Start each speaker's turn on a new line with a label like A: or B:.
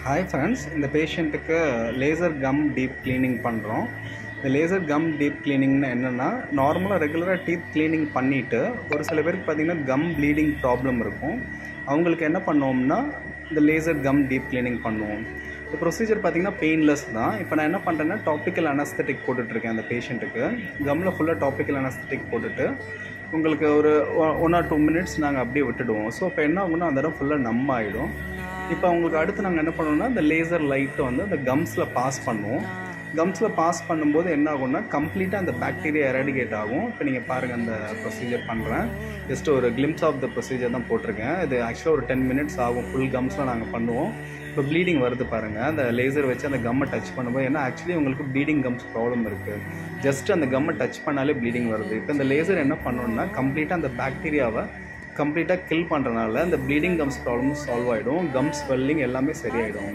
A: Hi friends, இந்த பேஷண்ட்டுக்கு laser come deep cleaning பண்ணுறோம். இந்த லேசர் கம் டீப் கிளீனிங்னா என்னென்னா, நார்மலாக ரெகுலராக டீத் கிளீனிங் பண்ணிவிட்டு ஒரு சில பேருக்கு பார்த்திங்கன்னா கம் ப்ளீடிங் ப்ராப்ளம் இருக்கும். அவங்களுக்கு என்ன பண்ணுவோம்னா இந்த லேசர் கம் டீப் கிளீனிங் பண்ணுவோம். இந்த ப்ரொசீஜர் பார்த்திங்கன்னா பெயின்லெஸ் தான். இப்போ நான் என்ன பண்ணுறேன்னா டாப்பிக்கல் அனஸ்தட்டிக் போட்டுட்ருக்கேன் அந்த பேஷண்ட்டுக்கு. கம்மில் ஃபுல்லாக டாப்பிக்கல் அனஸ்தட்டிக் போட்டுட்டு உங்களுக்கு ஒரு 1 or 2 minutes நாங்கள் அப்படியே விட்டுடுவோம். ஸோ இப்போ என்ன ஆகும்னா அந்த இடம் ஃபுல்லாக நம்ம ஆகிடும். இப்போ அவங்களுக்கு அடுத்து நாங்கள் என்ன பண்ணுவோம்னா இந்த லேசர் லைட்டை வந்து அந்த கம்ஸில் பாஸ் பண்ணுவோம். கம்ஸில் பாஸ் பண்ணும்போது என்ன ஆகும்னா கம்ப்ளீட்டாக அந்த பாக்டீரியா எராடிகேட் ஆகும். இப்போ நீங்கள் பாருங்கள் அந்த ப்ரொசீஜர் பண்ணுறேன். ஜஸ்ட் ஒரு கிளிம்ஸ் ஆஃப் த ப்ரொசீஜர் தான் போட்டிருக்கேன். இது ஆக்சுவலாக ஒரு 10 minutes ஆகும். ஃபுல் கம்ஸில் நாங்கள் பண்ணுவோம். இப்போ ப்ளீடிங் வருது பாருங்கள். அந்த லேசர் வச்சு அந்த கம்மை டச் பண்ணும்போது ஏன்னா ஆக்சுவலி உங்களுக்கு ப்ளீடிங் கம்ஸ் ப்ராப்ளம் இருக்குது. ஜஸ்ட் அந்த கம்மை டச் பண்ணாலே ப்ளீடிங் வருது. இப்போ இந்த லேசர் என்ன பண்ணணும்னா கம்ப்ளீட்டாக அந்த பாக்டீரியாவை கம்ப்ளீட்டாக கில் பண்ணுறனால அந்த ப்ளீடிங் கம்ஸ் ப்ராப்ளம் சால்வ் ஆகிடும். கம் ஸ்வெல்லிங் எல்லாமே சரியாயிடும்.